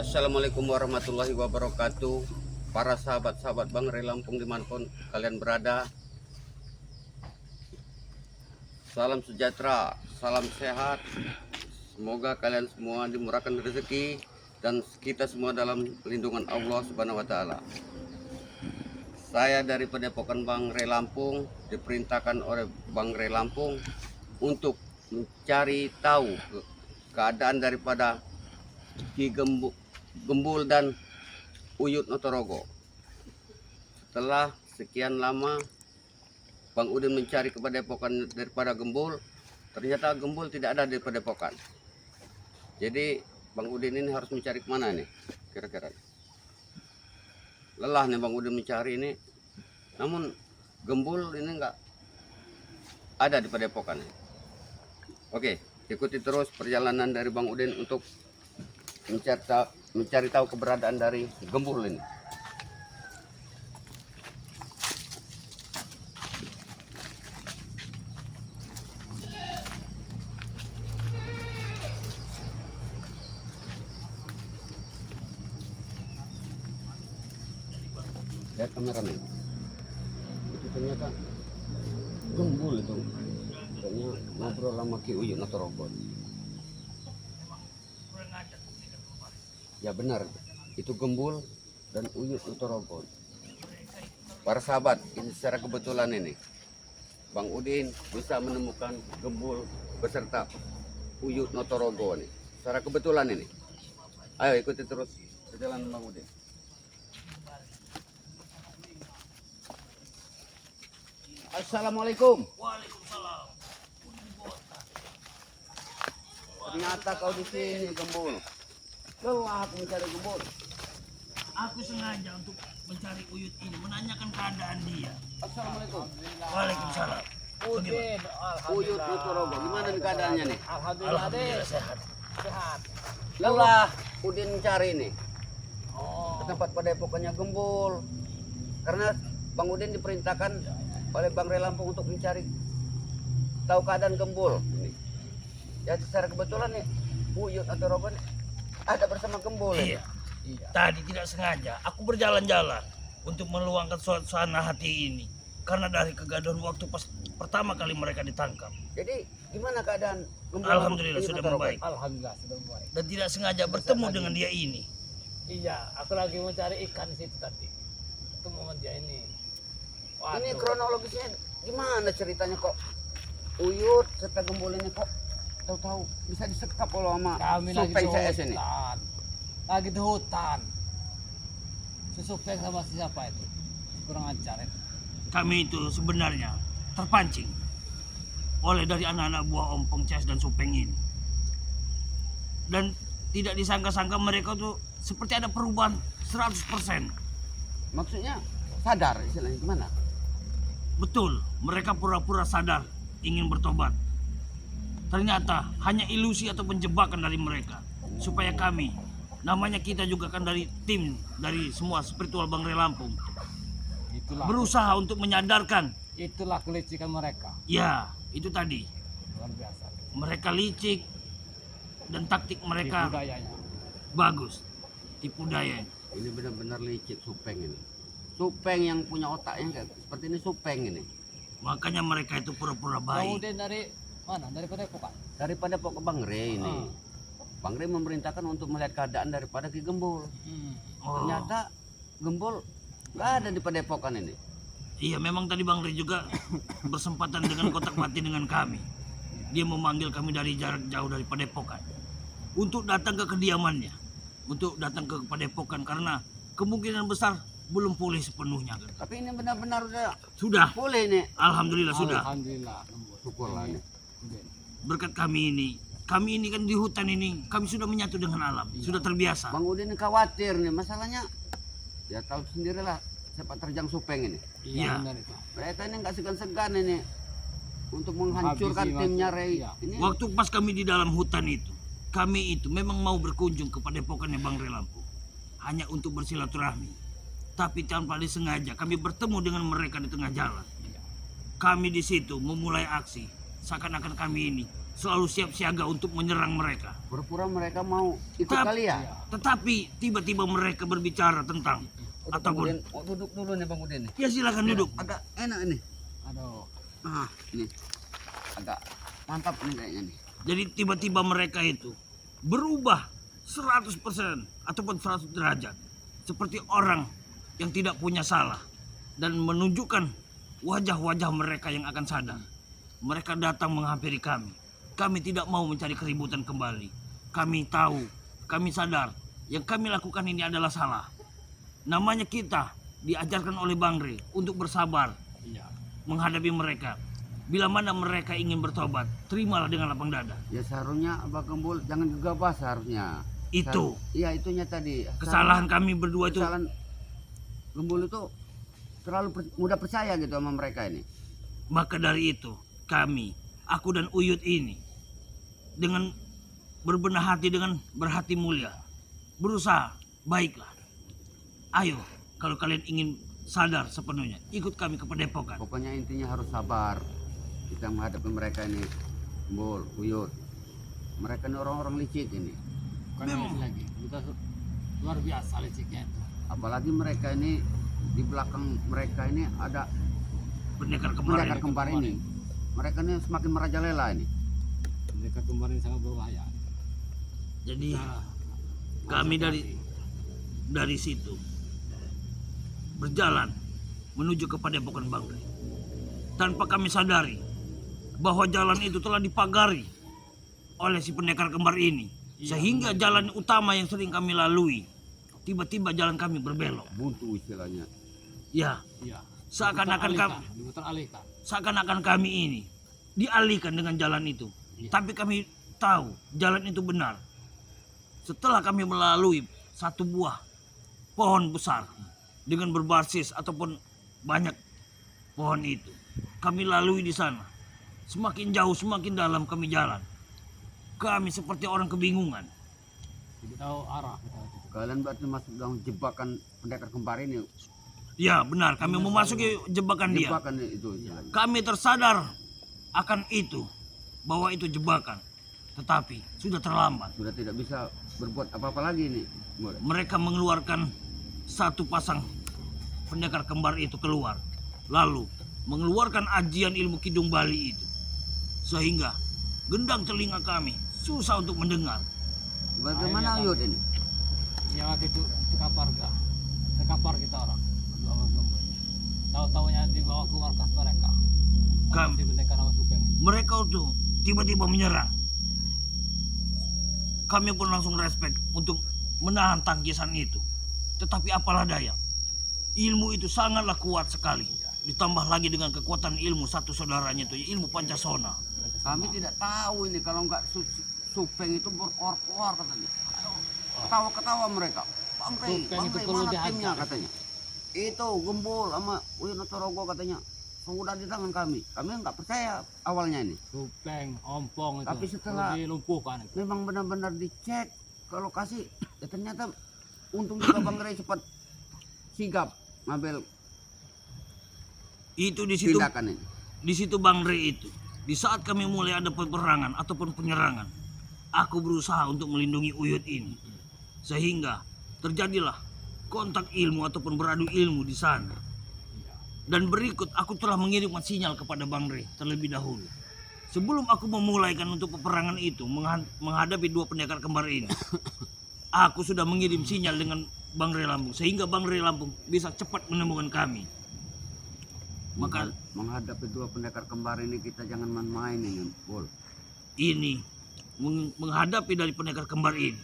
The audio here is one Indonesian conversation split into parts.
Assalamualaikum warahmatullahi wabarakatuh. Para sahabat-sahabat Bang Ray Lampung dimanapun kalian berada, salam sejahtera, salam sehat. Semoga kalian semua dimurahkan rezeki dan kita semua dalam lindungan Allah Subhanahu wa taala. Saya dari Padepokan Bang Ray Lampung diperintahkan oleh Bang Ray Lampung untuk mencari tahu keadaan daripada Ki Gembul dan Uyut Notorogo. Setelah sekian lama Bang Udin mencari ke Padepokan daripada Gembul, ternyata Gembul tidak ada di Padepokan. Jadi Bang Udin ini harus mencari kemana nih kira-kira? Lelah nih Bang Udin mencari ini, namun Gembul ini enggak ada di Padepokan. Oke, ikuti terus perjalanan dari Bang Udin untuk mencari tahu keberadaan dari Gembul ini. Lihat kameramen, itu ternyata Gembul itu, kayaknya ngobrol sama Ki Uyut Notorogo. Ya benar, itu Gembul dan Uyut Notorogo. Para sahabat, ini secara kebetulan ini Bang Udin bisa menemukan Gembul beserta Uyut Notorogo ini. Secara kebetulan ini. Ayo ikuti terus perjalanan Bang Udin. Assalamualaikum. Waalaikumsalam. Ternyata kau di sini Gembul. Lelah aku mencari Gembul. Aku sengaja untuk mencari Uyut ini, menanyakan keadaan dia. Assalamualaikum. Waalaikumsalam. Udin, Uyut Notorogo, gimana nih keadaannya nih? Alhamdulillah, Alhamdulillah sehat. sehat. Lelah Udin mencari nih Oh, ke tempat padepokannya Gembul. Karena Bang Udin diperintahkan oleh Bang Ray Lampung untuk mencari tahu keadaan Gembul. Ini. Ya secara kebetulan nih Uyut Notorogo nih ada bersama Gembul. Iya. iya. Tadi tidak sengaja aku berjalan-jalan untuk meluangkan suasana hati ini. Karena dari kegaduhan waktu pas pertama kali mereka ditangkap. Jadi gimana keadaan Gembul? Alhamdulillah Uyut sudah Notorogo? membaik. Alhamdulillah sudah baik. Dan tidak sengaja bertemu dengan dia ini. Iya, aku lagi mencari ikan di situ tadi. Ketemu sama dia ini. Ini Waduh. kronologisnya gimana ceritanya kok Uyut serta Gembul ini kok tahu-tahu bisa disekap oleh sama Kami lagi Supeng di CS ini? hutan. Lagi di hutan. Si Supeng sama siapa itu? Kurang ajar ya. Kami itu sebenarnya terpancing oleh dari anak-anak buah Om Pengces dan Supeng ini. Dan tidak disangka-sangka mereka tuh seperti ada perubahan 100%. Maksudnya sadar istilahnya gimana? Betul, mereka pura-pura sadar ingin bertobat. Ternyata hanya ilusi atau penjebakan dari mereka. Supaya kami, namanya kita juga kan dari tim, dari semua spiritual Bang Ray Lampung, Itulah berusaha untuk menyadarkan. itulah kelicikan mereka. Ya, itu tadi. Luar biasa. Mereka licik dan taktik mereka Budayanya. bagus. Tipu daya. Ini benar-benar licik Supeng ini. Supeng yang punya otaknya kayak seperti ini Supeng ini. Makanya mereka itu pura-pura baik. Kemudian dari mana? Dari Padepokan. Daripada pokok Bang Ray ini. Ah. Bang Ray memerintahkan untuk melihat keadaan daripada Ki Gembul. Oh, Ternyata Gembul nggak ada di padepokan ini. iya, memang tadi Bang Ray juga bersempatan dengan kotak batin dengan kami. Dia memanggil kami dari jarak jauh dari Padepokan untuk datang ke kediamannya, untuk datang ke Padepokan karena kemungkinan besar belum pulih sepenuhnya. Tapi ini benar-benar udah Sudah, boleh nih. alhamdulillah sudah. Alhamdulillah. Syukurlah nih. Udin. Berkat kami ini kan di hutan ini kami sudah menyatu dengan alam, sudah terbiasa. Bang Udin ini khawatir nih masalahnya. Ya tahu sendirilah sepak terjang Supeng ini. Iya. Iya benar itu. Mereka ini nggak segan-segan ini untuk menghancurkan Habisi timnya waktu. Ray. Iya. Ini Waktu pas kami di dalam hutan itu, kami itu memang mau berkunjung ke Padepokannya Bang Ray Lampung, hanya untuk bersilaturahmi. Tapi tanpa disengaja kami bertemu dengan mereka di tengah jalan. Iya. Kami di situ memulai aksi seakan-akan kami ini selalu siap siaga untuk menyerang mereka. Pura-pura mereka mau ikut Tap- kali ya. Tetapi tiba-tiba mereka berbicara tentang ataupun Duduk dulu nih Bang Udin nih. ya silakan duduk. Agak enak nih. Aduh. Nah, ini agak mantap nih kayaknya nih. Jadi tiba-tiba mereka itu berubah 100% ataupun 100 derajat seperti orang yang tidak punya salah dan menunjukkan wajah-wajah mereka yang akan sadar. Mereka datang menghampiri kami. Kami tidak mau mencari keributan kembali. Kami tahu, kami sadar yang kami lakukan ini adalah salah. Namanya kita diajarkan oleh Bang Rey untuk bersabar Iya. menghadapi mereka. Bila mana mereka ingin bertobat, terimalah dengan lapang dada. Ya seharusnya Abang Gembul jangan gegabah seharusnya. Itu Iya itunya tadi. kesalahan kami berdua itu. Kesalahan Gembul itu terlalu mudah percaya gitu sama mereka ini. Maka dari itu, kami, aku dan Uyut ini, dengan berbenah hati, dengan berhati mulia, berusaha, baiklah. Ayo, kalau kalian ingin sadar sepenuhnya, ikut kami ke Padepokan. Pokoknya intinya harus sabar. Kita menghadapi mereka ini. Gembul, Uyut. Mereka ini orang-orang licik ini. Bukan licik lagi. Kita luar biasa liciknya itu. Apalagi mereka ini di belakang mereka ini ada Pendekar pendekar kemarin. kembar ini. Mereka ini semakin merajalela ini. Mereka kemarin sangat berbahaya. Jadi Nah, kami dari situ berjalan menuju ke Padepokan Bang Rey. Tanpa kami sadari bahwa jalan itu telah dipagari oleh si pendekar kembar ini. Sehingga jalan utama yang sering kami lalui, tiba-tiba jalan kami berbelok. Buntu istilahnya. Ya, iya. seakan-akan kami ini dialihkan dengan jalan itu. Iya. Tapi kami tahu jalan itu benar. Setelah kami melalui satu buah pohon besar dengan berbasis ataupun banyak pohon itu, kami lalui di sana. Semakin jauh, semakin dalam kami jalan. Kami seperti orang kebingungan. Tidak tahu arah kita. Kalian berarti masuk dalam jebakan pendekar kembar ini. Ya benar, kami memasuki jebakan dia. Jebakan itu istilahnya. Kami tersadar akan itu, bahwa itu jebakan. Tetapi sudah terlambat. Sudah tidak bisa berbuat apa-apa lagi ini. Mereka mengeluarkan satu pasang pendekar kembar itu keluar. Lalu mengeluarkan ajian ilmu Kidung Bali itu. Sehingga gendang telinga kami susah untuk mendengar. Bagaimana Uyut ini? Ya waktu itu terkapar kita orang. Berdua sama Gembul. Tahu-tahunya dibawa ke markas mereka. Kami- Si pendekar sama Supeng. Mereka itu tiba-tiba menyerang. Kami pun langsung respect untuk menahan tangkisan itu. Tetapi apalah daya, ilmu itu sangatlah kuat sekali. Ditambah lagi dengan kekuatan ilmu satu saudaranya itu, ilmu Pancasona. Kami tidak tahu ini kalau nggak Supeng itu berkoar-koar katanya. Ketawa-ketawa mereka. Bang Rey Supeng itu perlu mana dihajar. timnya katanya. Itu Gembul sama Uyut Notorogo katanya. Sudah di tangan kami. Kami nggak percaya awalnya ini. Supeng, ompong itu. Tapi setelah- perlu dilumpuhkan itu. Memang benar-benar dicek ke lokasi. Ya ternyata untung juga Bang Rey cepat sigap ngambil Itu di situ, tindakan ini. di situ Bang Rey itu. Di saat kami mulai ada peperangan ataupun penyerangan, aku berusaha untuk melindungi Uyut ini. Sehingga terjadilah kontak ilmu ataupun beradu ilmu di sana. Dan berikut aku telah mengirimkan sinyal kepada Bang Rey terlebih dahulu. Sebelum aku memulaikan untuk peperangan itu menghadapi dua pendekar kembar ini, aku sudah mengirim sinyal dengan Bang Rey Lampung sehingga Bang Rey Lampung bisa cepat menemukan kami. Maka Menghadapi dua pendekar kembar ini kita jangan main-main ini, Bol. ini menghadapi dari pendekar kembar ini,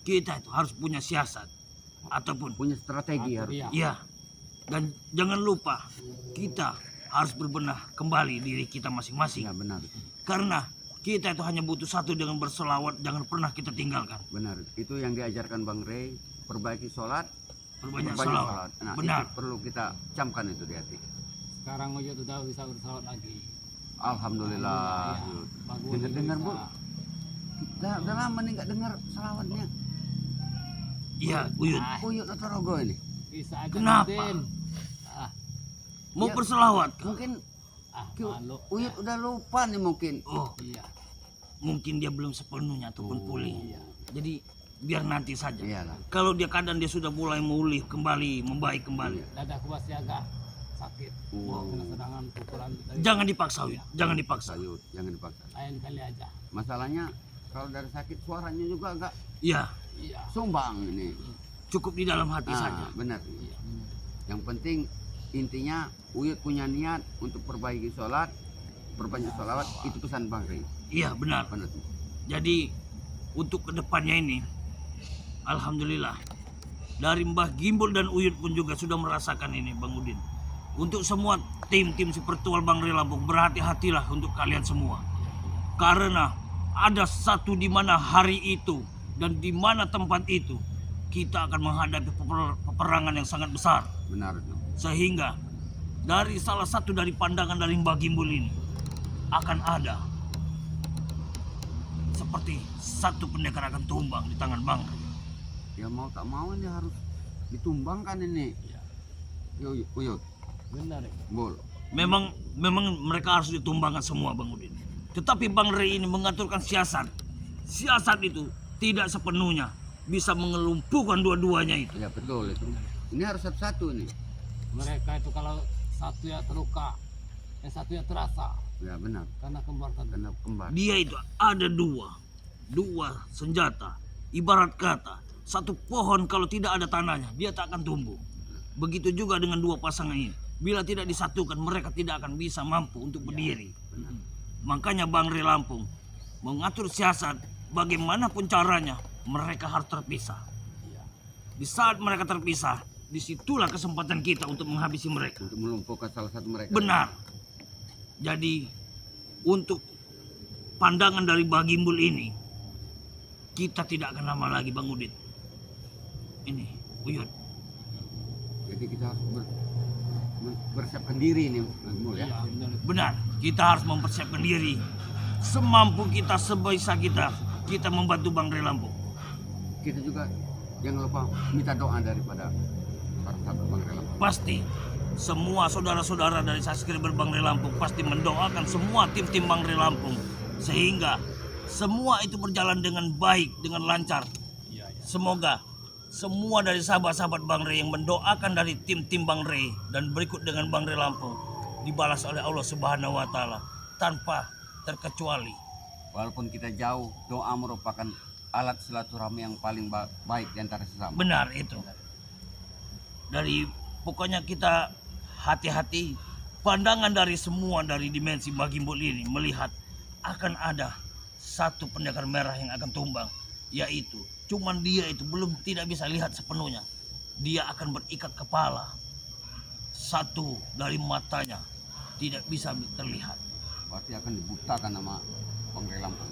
kita itu harus punya siasat ataupun Punya strategi harus. Iya. ya, dan jangan lupa kita harus berbenah kembali diri kita masing-masing. Ya benar, Karena kita itu hanya butuh satu dengan berselawat, jangan pernah kita tinggalkan. benar. Itu yang diajarkan Bang Rey. Perbaiki sholat, Perbanyak perbanyak selawat. Nah, Benar. itu perlu kita camkan itu di hati. Sekarang Uyut sudah bisa bersalawat lagi. Alhamdulillah. Iya. Bagus. Dengar-dengar, bisa. Bu. Kita udah lama nih nggak dengar salawatnya. Iya, Uyut. Uyut Notorogo ini. Bisa aja Kenapa? Udin. Ah, Mau Ya. berselawat? Mungkin Malu. Uyut udah lupa nih mungkin. Oh, Iya. mungkin dia belum sepenuhnya ataupun pulih. Iya. Jadi biar nanti saja. Iyalah. Kalau dia keadaan dia sudah mulai memulih kembali, membaik kembali. Dadaku masih agak sakit. Kena serangan pukulan tadi. Jangan dipaksa, Uyut. Jangan dipaksa. Sayut, jangan dipaksa. Lain kali aja. Masalahnya kalau dari sakit suaranya juga agak Iya, Iya. sumbang ini. cukup di dalam hati saja. Benar. Iya. Yang penting intinya Uyut punya niat untuk perbaiki sholat, perbanyak sholawat, itu pesan Bang Rey. Iya, benar. Benar. Jadi untuk kedepannya ini, alhamdulillah dari Mbah Gimbul dan Uyut pun juga sudah merasakan ini, Bang Udin. Untuk semua tim-tim Sepertual Bang Rey Lampung, berhati-hatilah untuk kalian semua. Karena ada satu di mana hari itu dan di mana tempat itu kita akan menghadapi peperangan yang sangat besar. Benar itu. Sehingga dari salah satu dari pandangan dari Mbah Gimbul ini akan ada seperti satu pendekar akan tumbang di tangan Bang Rey. Ya mau tak mau ini harus ditumbangkan ini. Iya. Uyut, Benar. Bol. Memang mereka harus ditumbangkan semua, Bang Udin. Tetapi Bang Rey ini mengaturkan siasat. Siasat itu tidak sepenuhnya bisa mengelumpuhkan dua-duanya itu. Ya betul itu. Ini harus satu-satu nih. Mereka itu kalau satu ya terluka, yang satu ya terasa Ya benar. karena kembar tadi. Karena kembar. Dia itu ada dua senjata. Ibarat kata, satu pohon kalau tidak ada tanahnya, dia tak akan tumbuh. Begitu juga dengan dua pasangan ini. Bila tidak disatukan, mereka tidak akan bisa mampu untuk berdiri. Makanya Bang Rey Lampung mengatur siasat bagaimanapun caranya, mereka harus terpisah. Iya. Di saat mereka terpisah, disitulah kesempatan kita untuk menghabisi mereka. Untuk melumpuhkan salah satu mereka. Benar. Jadi untuk pandangan dari Mbah Gimbul ini, kita tidak akan lama lagi, Bang Udin. Ini, Uyut. Jadi kita harus bersiapkan diri nih, Bang Mul ya. Iya, benar. Benar, kita harus mempersiapkan diri. Semampu kita, sebisa kita membantu Bang Rey Lampung. Kita juga jangan lupa minta doa daripada para sahabat Bang Rey Lampung. Pasti semua saudara-saudara dari subscriber Bang Rey Lampung pasti mendoakan semua tim-tim Bang Rey Lampung sehingga semua itu berjalan dengan baik, dengan lancar. Iya, iya. Semoga semua dari sahabat-sahabat Bang Rey yang mendoakan dari tim-tim Bang Rey dan berikut dengan Bang Rey Lampung dibalas oleh Allah Subhanahu wa taala tanpa terkecuali. Walaupun kita jauh, doa merupakan alat silaturahmi yang paling baik di antara sesama. Benar itu. Dari pokoknya kita hati-hati, pandangan dari semua dari dimensi Mbah Gimbul ini melihat akan ada satu pendekar merah yang akan tumbang, yaitu cuman dia itu belum tidak bisa lihat sepenuhnya. Dia akan berikat kepala. Satu dari matanya tidak bisa terlihat. Pasti akan dibutakan sama Bang Rey Lampung.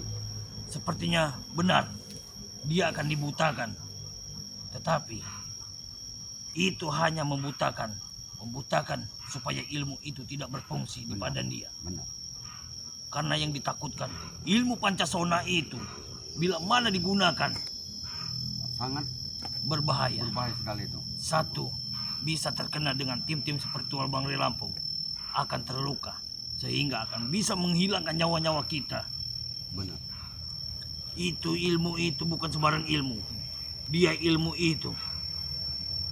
Sepertinya benar, dia akan dibutakan. Tetapi itu hanya membutakan supaya ilmu itu tidak berfungsi di badan dia. Benar. Karena yang ditakutkan, ilmu Pancasona itu bila mana digunakan Sangat berbahaya. berbahaya sekali itu. Satu, bisa terkena dengan tim-tim seperti Bang Rey Lampung, akan terluka sehingga akan bisa menghilangkan nyawa-nyawa kita. Benar. Itu ilmu itu bukan sembarang ilmu. Dia ilmu itu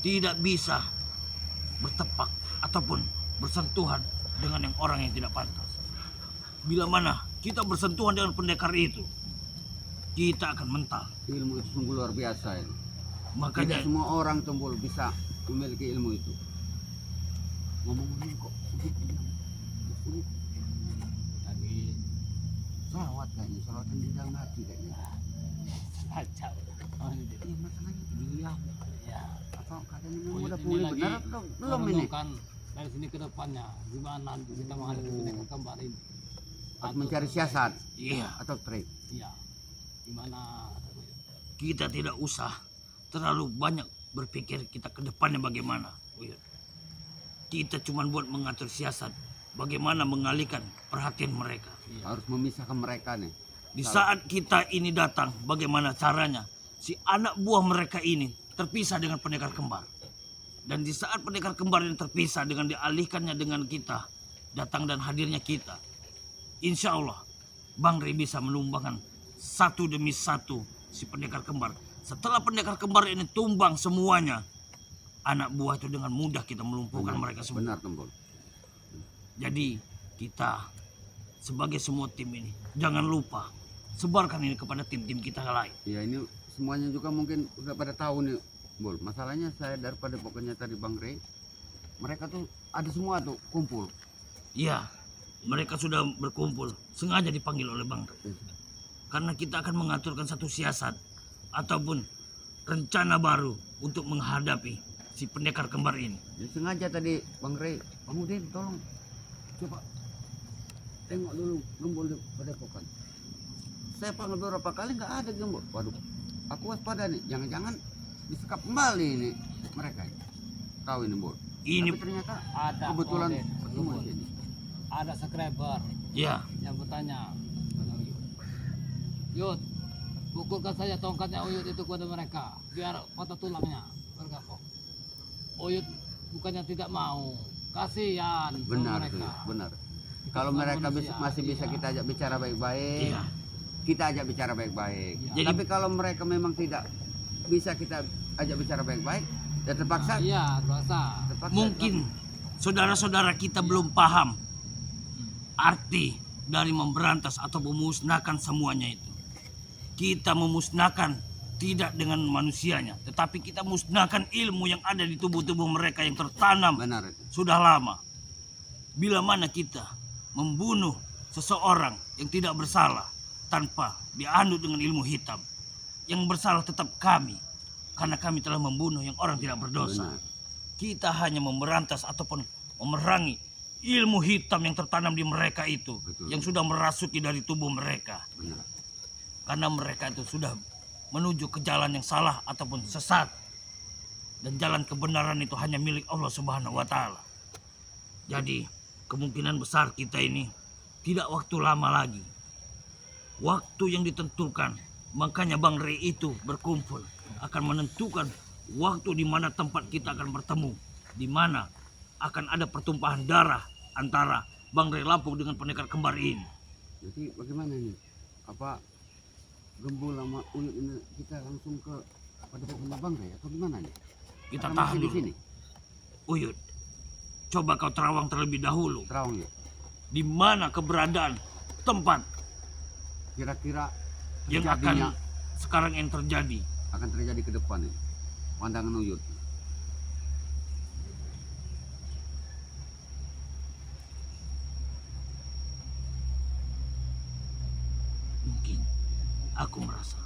tidak bisa bertepak ataupun bersentuhan dengan yang orang yang tidak pantas. Bila mana kita bersentuhan dengan pendekar itu, kita akan mental. Ilmu itu sungguh luar biasa ini. Makanya Tidak semua orang Tumbul bisa memiliki ilmu itu. Ngomong-ngomong kok Tadi salawat kayaknya, salawatan di dalam hati kayaknya. kacau. Oh, ini dia. Iya masalahnya dia Ya. atau katanya memang Uyut udah ini pulih lagi benar atau belum ini? merenungkan dari sini ke depannya gimana nanti kita menghadapi pendekar kembar ini. Harus mencari siasat iya, atau trik. Iya. Gimana? kita tidak usah terlalu banyak berpikir kita ke depannya bagaimana. Kita cuma buat mengatur siasat bagaimana mengalihkan perhatian mereka. Iya. Harus memisahkan mereka nih. Di saat kita ini datang, bagaimana caranya si anak buah mereka ini terpisah dengan pendekar kembar. Dan di saat pendekar kembar ini terpisah dengan dialihkannya dengan kita, datang dan hadirnya kita, insya Allah Bang Rey bisa menumbangkan satu demi satu si pendekar kembar. Setelah pendekar kembar ini tumbang semuanya, anak buah itu dengan mudah kita melumpuhkan mereka semua. Benar Tembul. Jadi kita sebagai semua tim ini jangan lupa sebarkan ini kepada tim-tim kita yang lain. Ya ini semuanya juga mungkin udah pada tahu nih, Bol. Masalahnya saya daripada pokoknya tadi Bang Rey, mereka tuh ada semua tuh kumpul. Iya, mereka sudah berkumpul, sengaja dipanggil oleh Bang Rey. Karena kita akan mengaturkan satu siasat ataupun rencana baru untuk menghadapi si pendekar kembar ini. Jadi sengaja tadi Bang Rey, Bang Udin tolong coba tengok dulu gembul di Padepokan. Saya panggil beberapa kali nggak ada gembul. Waduh, aku waspada nih, jangan-jangan disekap kembali ini mereka. Tahu ini Bol. Ini Tapi ternyata Ada kebetulan Odin, ketemu di sini. ada subscriber ya, yang bertanya, Yud, pukulkan saja tongkatnya Uyut itu kepada mereka, biar patah tulangnya. Berkata, Uyut bukannya tidak mau, kasihan sama Benar, mereka. tuh, benar. Kalau Bukan mereka manusia, masih bisa iya. kita ajak bicara baik-baik, iya. kita ajak bicara baik-baik. Iya. Tapi kalau mereka memang tidak bisa kita ajak bicara baik-baik, ya terpaksa. Iya, terasa. terpaksa Mungkin saudara-saudara kita belum paham arti dari memberantas atau memusnahkan semuanya itu. Kita memusnahkan tidak dengan manusianya, tetapi kita musnahkan ilmu yang ada di tubuh-tubuh mereka yang tertanam benar itu. sudah lama. Bila mana kita membunuh seseorang yang tidak bersalah tanpa dianut dengan ilmu hitam, yang bersalah tetap kami, karena kami telah membunuh yang orang tidak berdosa. Benar. Kita hanya memberantas ataupun memerangi ilmu hitam yang tertanam di mereka itu, Betul. yang sudah merasuki dari tubuh mereka. Benar. Karena mereka itu sudah menuju ke jalan yang salah ataupun sesat. Dan jalan kebenaran itu hanya milik Allah Subhanahu wa Ta'ala. Jadi kemungkinan besar kita ini tidak waktu lama lagi. Waktu yang ditentukan, makanya Bang Rey itu berkumpul akan menentukan waktu di mana tempat kita akan bertemu, di mana akan ada pertumpahan darah antara Bang Rey Lampung dengan pendekar kembar ini. Jadi bagaimana nih? Apa gembul sama Uyut ini kita langsung ke Padepokan Bang Rey atau gimana nih? Kita Atau tahan masih di dulu. sini. Uyut, coba kau terawang terlebih dahulu. Terawang ya. Di mana keberadaan tempat Kira-kira yang terjadinya akan sekarang yang terjadi. akan terjadi ke depan nih. Pandangan Uyut. Mungkin aku merasa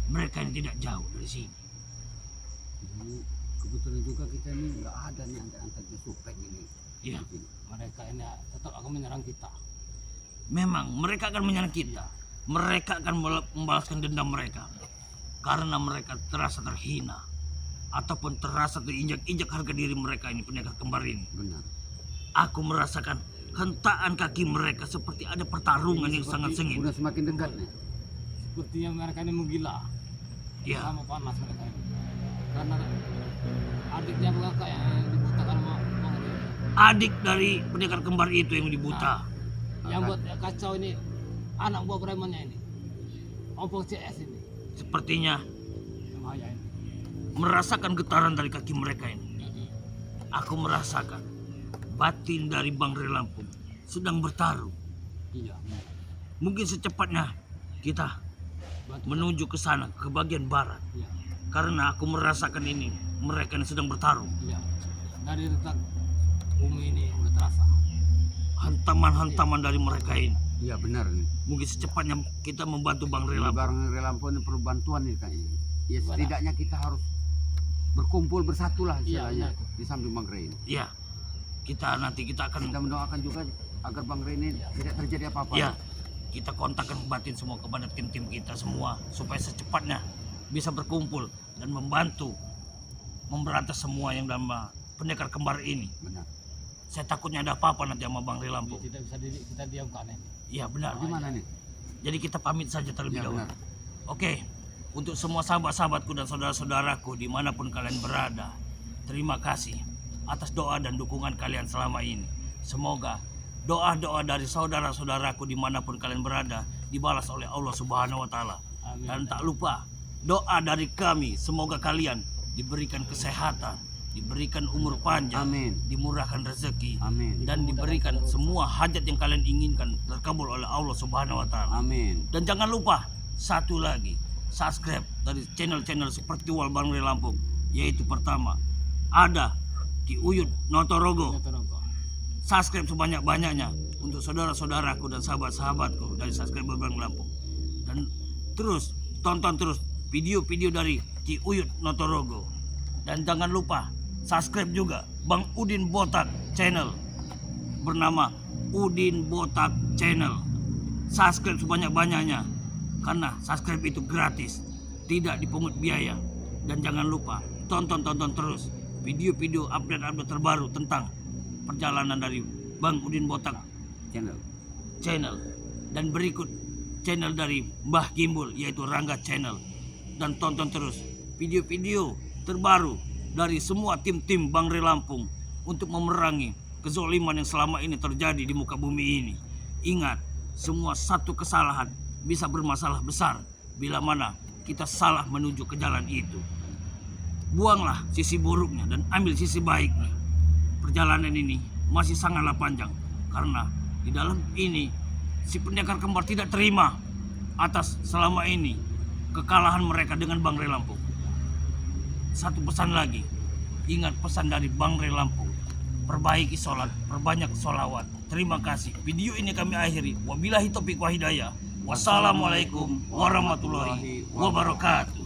mereka yang tidak jauh dari sini. Ini kebetulan juga kita ini nggak ada nih angkat-angkatnya supek ini. Iya, Di sini. Mereka ini tetap akan menyerang kita. memang mereka akan menyerang kita. Mereka akan membalaskan dendam mereka. Karena mereka terasa terhina. Ataupun terasa terinjak-injak harga diri mereka ini, pendekar kembar ini. Benar. Aku merasakan hentaan kaki mereka seperti ada pertarungan yang sangat sengit. Udah semakin dekat nih. Sepertinya mereka ini menggila. Ya, Sama panas mereka ini. Karena adiknya kakak yang dibutakan sama Bang Rey. adik dari pendekar kembar itu yang dibuta. Yang buat kacau ini anak buah premannya ini. Ompong CS ini. Sepertinya Yang ayah ini. merasakan getaran dari kaki mereka ini. Aku merasakan batin dari Bang Rey Lampung sedang bertarung. Iya. Mungkin secepatnya kita Bantu. menuju ke sana, ke bagian barat. Iya. Karena aku merasakan ini, mereka ini sedang bertarung. Iya. Dari retak bumi ini udah terasa. Hantaman-hantaman dari mereka ini. Iya benar nih. Mungkin secepatnya kita membantu Bang Rey Ini Lampung. barang Relampon ini perlu bantuan nih kayaknya. Ya Gimana? setidaknya kita harus berkumpul bersatulah Iya, istilahnya benar. di samping Bang Rey ini. Ya, kita akan Kita mendoakan juga agar Bang Rey ini tidak terjadi apa-apa. ya, kita kontakkan batin semua kepada tim-tim kita semua supaya secepatnya bisa berkumpul dan membantu memberantas semua yang dalam pendekar kembar ini. Benar. Saya takutnya ada apa-apa nanti sama Bang Rey Lampung. Tidak bisa kita diamkan ini. Iya benar. Gimana nih? Jadi kita pamit saja terlebih Ya dahulu. benar. Oke, untuk semua sahabat-sahabatku dan saudara-saudaraku dimanapun kalian berada, terima kasih atas doa dan dukungan kalian selama ini. Semoga doa-doa dari saudara-saudaraku dimanapun kalian berada dibalas oleh Allah Subhanahu wa Ta'ala. Amin. Dan tak lupa doa dari kami, semoga kalian diberikan kesehatan, diberikan umur panjang, Amin. dimurahkan rezeki, Amin. dan diberikan semua hajat yang kalian inginkan terkabul oleh Allah Subhanahu wa Ta'ala. Amin. Dan jangan lupa satu lagi, subscribe dari channel-channel seperti Wal Bangre Lampung, yaitu pertama ada Ki Uyut Notorogo. Subscribe sebanyak-banyaknya untuk saudara-saudaraku dan sahabat-sahabatku dari subscriber Bang Lampung. Dan terus tonton terus video-video dari Ki Uyut Notorogo. Dan jangan lupa subscribe juga Bang Udin Botak channel bernama Udin Botak channel. Subscribe sebanyak-banyaknya karena subscribe itu gratis, tidak dipungut biaya. Dan jangan lupa tonton terus video-video update terbaru tentang perjalanan dari Bang Udin Botak channel dan berikut channel dari Mbah Gimbul yaitu Rangga channel. Dan tonton terus video-video terbaru dari semua tim-tim Bangre Lampung untuk memerangi kezoliman yang selama ini terjadi di muka bumi ini. Ingat, semua satu kesalahan bisa bermasalah besar bila mana kita salah menuju ke jalan itu. Buanglah sisi buruknya dan ambil sisi baiknya. Perjalanan ini masih sangatlah panjang karena di dalam ini si pendekar kembar tidak terima atas selama ini kekalahan mereka dengan Bangre Lampung. Satu pesan lagi, ingat pesan dari Bangre Lampung, perbaiki sholat, perbanyak sholawat. Terima kasih. Video ini kami akhiri. Wabillahi taufiq wa hidayah. Wassalamualaikum warahmatullahi wabarakatuh.